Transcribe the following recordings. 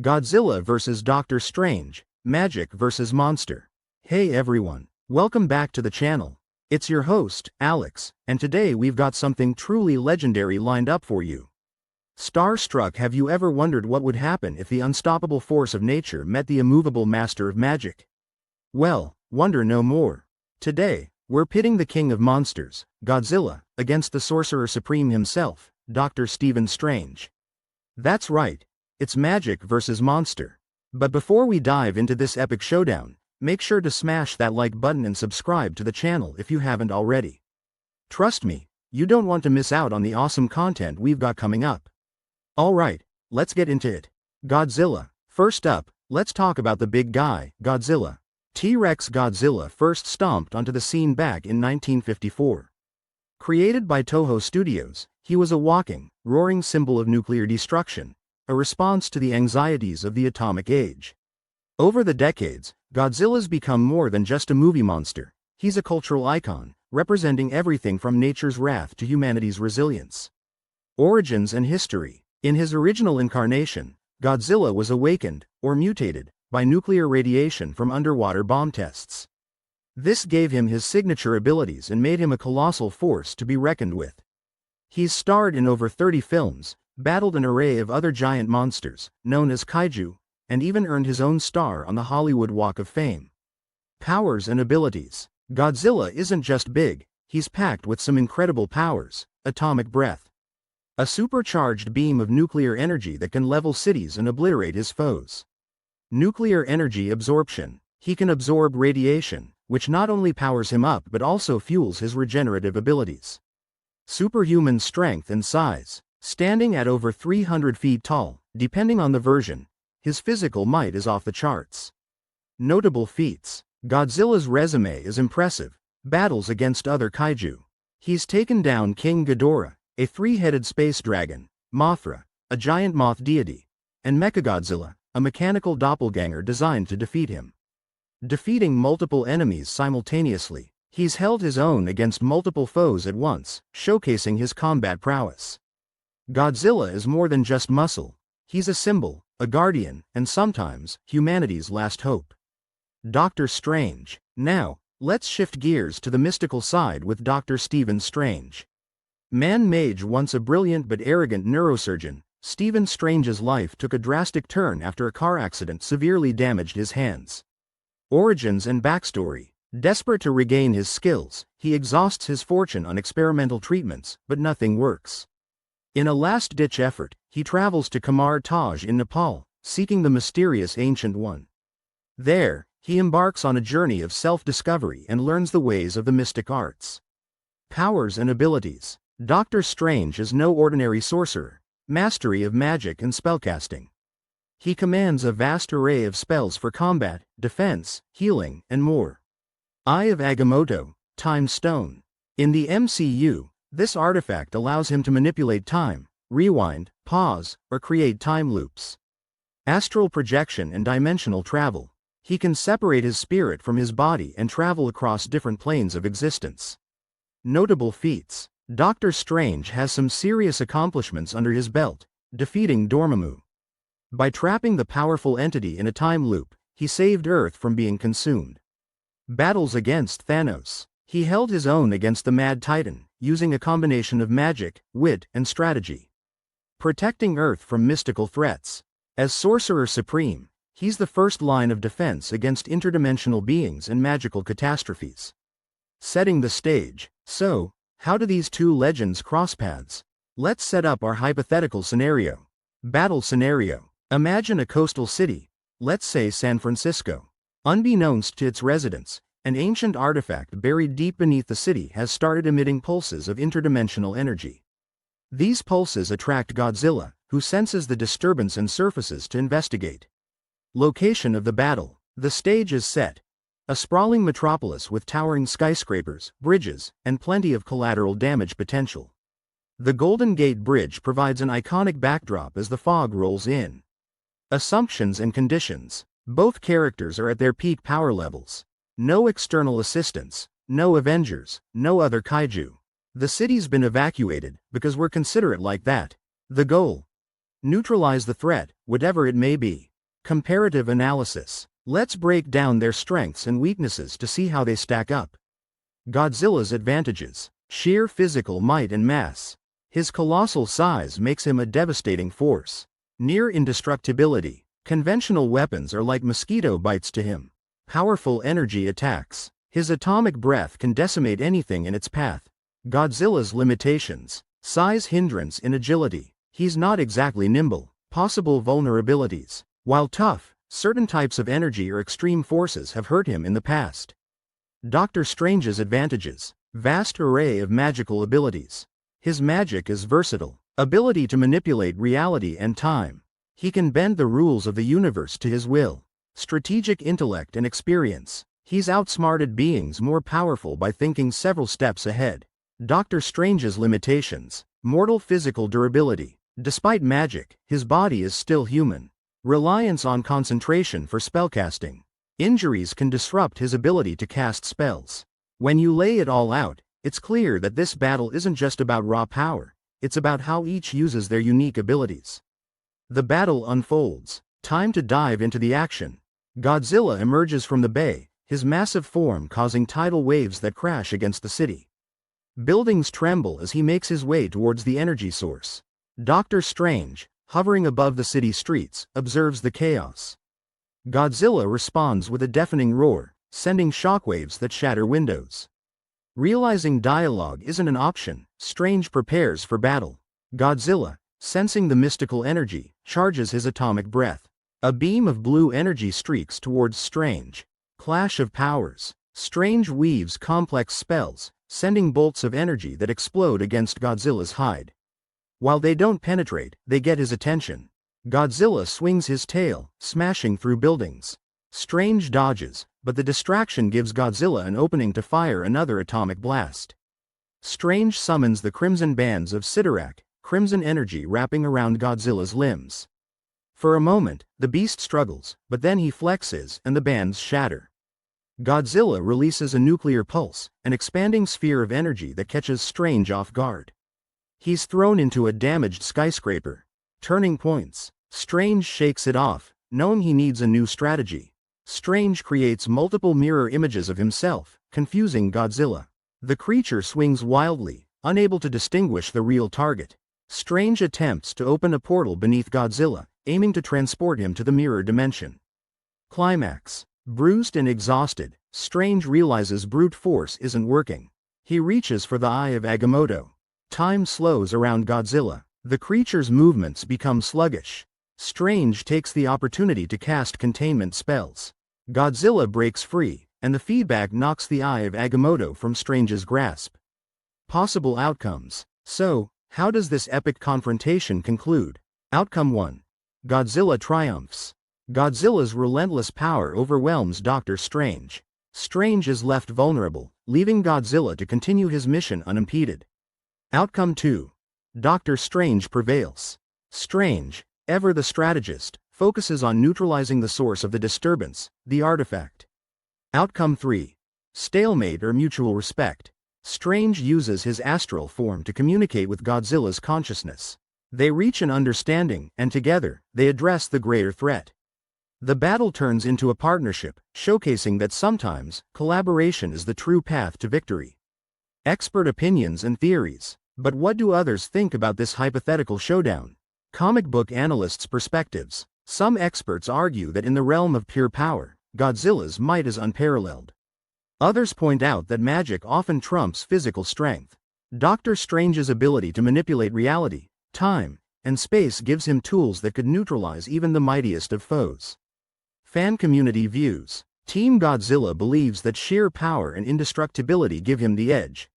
Godzilla vs. Doctor Strange, Magic vs. Monster. Hey everyone, welcome back to the channel. It's your host, Alex, and today we've got something truly legendary lined up for you. Starstruck, have you ever wondered what would happen if the unstoppable force of nature met the immovable master of magic? Well, wonder no more. Today, we're pitting the king of monsters, Godzilla, against the sorcerer supreme himself, Dr. Stephen Strange. That's right. It's magic versus monster. But before we dive into this epic showdown, make sure to smash that like button and subscribe to the channel if you haven't already. Trust me, you don't want to miss out on the awesome content we've got coming up. Alright, let's get into it. Godzilla. First up, let's talk about the big guy, Godzilla. T-Rex Godzilla first stomped onto the scene back in 1954. Created by Toho Studios, he was a walking, roaring symbol of nuclear destruction, a response to the anxieties of the atomic age. Over the decades, Godzilla's become more than just a movie monster. He's a cultural icon, representing everything from nature's wrath to humanity's resilience. Origins and history. In his original incarnation, Godzilla was awakened, or mutated, by nuclear radiation from underwater bomb tests. This gave him his signature abilities and made him a colossal force to be reckoned with. He's starred in over 30 films, battled an array of other giant monsters, known as kaiju, and even earned his own star on the Hollywood Walk of Fame. Powers and abilities. Godzilla isn't just big, he's packed with some incredible powers. Atomic breath. A supercharged beam of nuclear energy that can level cities and obliterate his foes. Nuclear energy absorption. He can absorb radiation, which not only powers him up but also fuels his regenerative abilities. Superhuman strength and size. Standing at over 300 feet tall, depending on the version, his physical might is off the charts. Notable feats. Godzilla's resume is impressive. Battles against other kaiju. He's taken down King Ghidorah, a three-headed space dragon, Mothra, a giant moth deity, and Mechagodzilla, a mechanical doppelganger designed to defeat him. Defeating multiple enemies simultaneously, he's held his own against multiple foes at once, showcasing his combat prowess. Godzilla is more than just muscle. He's a symbol, a guardian, and sometimes, humanity's last hope. Doctor Strange. Now, let's shift gears to the mystical side with Dr. Stephen Strange. Man-made once a brilliant but arrogant neurosurgeon, Stephen Strange's life took a drastic turn after a car accident severely damaged his hands. Origins and backstory. Desperate to regain his skills, he exhausts his fortune on experimental treatments, but nothing works. In a last-ditch effort, he travels to Kamar Taj in Nepal, seeking the mysterious Ancient One. There, he embarks on a journey of self-discovery and learns the ways of the mystic arts. Powers and abilities. Doctor Strange is no ordinary sorcerer. Mastery of magic and spellcasting. He commands a vast array of spells for combat, defense, healing, and more. Eye of Agamotto, Time Stone. In the MCU, this artifact allows him to manipulate time, rewind, pause, or create time loops. Astral projection and dimensional travel. He can separate his spirit from his body and travel across different planes of existence. Notable feats. Doctor Strange has some serious accomplishments under his belt, defeating Dormammu. By trapping the powerful entity in a time loop, he saved Earth from being consumed. Battles against Thanos. He held his own against the Mad Titan, using a combination of magic, wit, and strategy. Protecting Earth from mystical threats. As Sorcerer Supreme, he's the first line of defense against interdimensional beings and magical catastrophes. Setting the stage. So, how do these two legends cross paths? Let's set up our hypothetical scenario. Battle scenario. Imagine a coastal city, let's say San Francisco. Unbeknownst to its residents, an ancient artifact buried deep beneath the city has started emitting pulses of interdimensional energy. These pulses attract Godzilla, who senses the disturbance and surfaces to investigate. Location of the battle. The stage is set. A sprawling metropolis with towering skyscrapers, bridges, and plenty of collateral damage potential. The Golden Gate Bridge provides an iconic backdrop as the fog rolls in. Assumptions and conditions. Both characters are at their peak power levels. No external assistance, no Avengers, no other kaiju. The city's been evacuated, because we're considerate like that. The goal. Neutralize the threat, whatever it may be. Comparative analysis. Let's break down their strengths and weaknesses to see how they stack up. Godzilla's advantages. Sheer physical might and mass. His colossal size makes him a devastating force. Near indestructibility. Conventional weapons are like mosquito bites to him. Powerful energy attacks. His atomic breath can decimate anything in its path. Godzilla's limitations. Size hindrance in agility. He's not exactly nimble. Possible vulnerabilities. While tough, certain types of energy or extreme forces have hurt him in the past. Doctor Strange's advantages. Vast array of magical abilities. His magic is versatile. Ability to manipulate reality and time. He can bend the rules of the universe to his will. Strategic intellect and experience. He's outsmarted beings more powerful by thinking several steps ahead. Doctor Strange's limitations. Mortal physical durability. Despite magic, his body is still human. Reliance on concentration for spellcasting. Injuries can disrupt his ability to cast spells. When you lay it all out, it's clear that this battle isn't just about raw power, it's about how each uses their unique abilities. The battle unfolds. Time to dive into the action. Godzilla emerges from the bay, his massive form causing tidal waves that crash against the city. Buildings tremble as he makes his way towards the energy source. Doctor Strange, hovering above the city streets, observes the chaos. Godzilla responds with a deafening roar, sending shockwaves that shatter windows. Realizing dialogue isn't an option, Strange prepares for battle. Godzilla, sensing the mystical energy, charges his atomic breath. A beam of blue energy streaks towards Strange. Clash of powers. Strange weaves complex spells, sending bolts of energy that explode against Godzilla's hide. While they don't penetrate, they get his attention. Godzilla swings his tail, smashing through buildings. Strange dodges, but the distraction gives Godzilla an opening to fire another atomic blast. Strange summons the crimson bands of Sidorak, crimson energy wrapping around Godzilla's limbs. For a moment, the beast struggles, but then he flexes and the bands shatter. Godzilla releases a nuclear pulse, an expanding sphere of energy that catches Strange off guard. He's thrown into a damaged skyscraper. Turning points. Strange shakes it off, knowing he needs a new strategy. Strange creates multiple mirror images of himself, confusing Godzilla. The creature swings wildly, unable to distinguish the real target. Strange attempts to open a portal beneath Godzilla, aiming to transport him to the mirror dimension. Climax. Bruised and exhausted, Strange realizes brute force isn't working. He reaches for the Eye of Agamotto. Time slows around Godzilla. The creature's movements become sluggish. Strange takes the opportunity to cast containment spells. Godzilla breaks free, and the feedback knocks the Eye of Agamotto from Strange's grasp. Possible outcomes. So, how does this epic confrontation conclude? Outcome 1. Godzilla triumphs. Godzilla's relentless power overwhelms Doctor Strange. Strange is left vulnerable, leaving Godzilla to continue his mission unimpeded. Outcome 2. Doctor Strange prevails. Strange, ever the strategist, focuses on neutralizing the source of the disturbance, the artifact. Outcome 3. Stalemate or mutual respect. Strange uses his astral form to communicate with Godzilla's consciousness. They reach an understanding, and together, they address the greater threat. The battle turns into a partnership, showcasing that sometimes, collaboration is the true path to victory. Expert opinions and theories. But what do others think about this hypothetical showdown? Comic book analysts' perspectives. Some experts argue that in the realm of pure power, Godzilla's might is unparalleled. Others point out that magic often trumps physical strength. Doctor Strange's ability to manipulate reality, time, and space gives him tools that could neutralize even the mightiest of foes. Fan community views. Team Godzilla believes that sheer power and indestructibility give him the edge.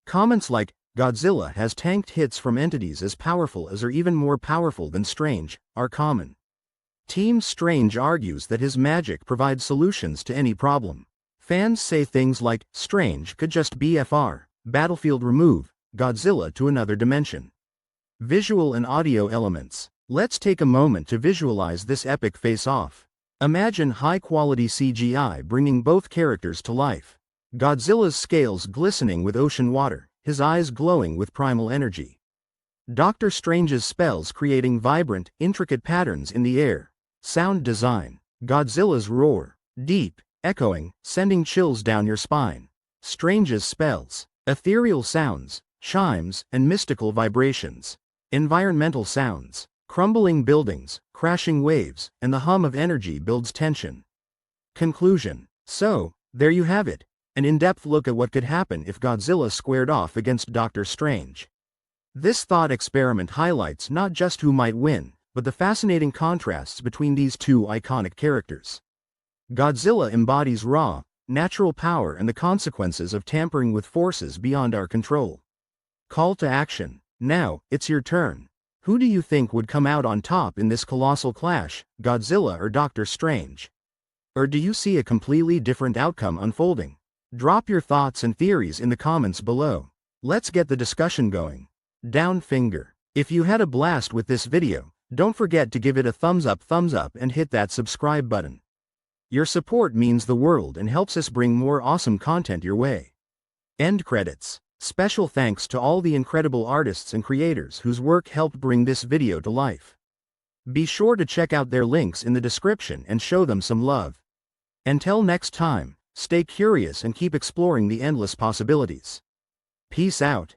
Comments like, Godzilla has tanked hits from entities as powerful as or even more powerful than Strange, are common. Team Strange argues that his magic provides solutions to any problem. Fans say things like, Strange could just BFR, battlefield remove, Godzilla to another dimension. Visual and audio elements. Let's take a moment to visualize this epic face-off. Imagine high-quality CGI bringing both characters to life. Godzilla's scales glistening with ocean water, his eyes glowing with primal energy. Doctor Strange's spells creating vibrant, intricate patterns in the air. Sound design. Godzilla's roar. Deep, echoing, sending chills down your spine. Strange's spells. Ethereal sounds, chimes, and mystical vibrations. Environmental sounds. Crumbling buildings, crashing waves, and the hum of energy builds tension. Conclusion. So, there you have it. An in-depth look at what could happen if Godzilla squared off against Doctor Strange. This thought experiment highlights not just who might win, but the fascinating contrasts between these two iconic characters. Godzilla embodies raw, natural power and the consequences of tampering with forces beyond our control. Call to action. Now, it's your turn. Who do you think would come out on top in this colossal clash, Godzilla or Doctor Strange? Or do you see a completely different outcome unfolding? Drop your thoughts and theories in the comments below. Let's get the discussion going. Down finger. If you had a blast with this video, don't forget to give it a thumbs up and hit that subscribe button. Your support means the world and helps us bring more awesome content your way. End credits. Special thanks to all the incredible artists and creators whose work helped bring this video to life. Be sure to check out their links in the description and show them some love. Until next time, stay curious and keep exploring the endless possibilities. Peace out.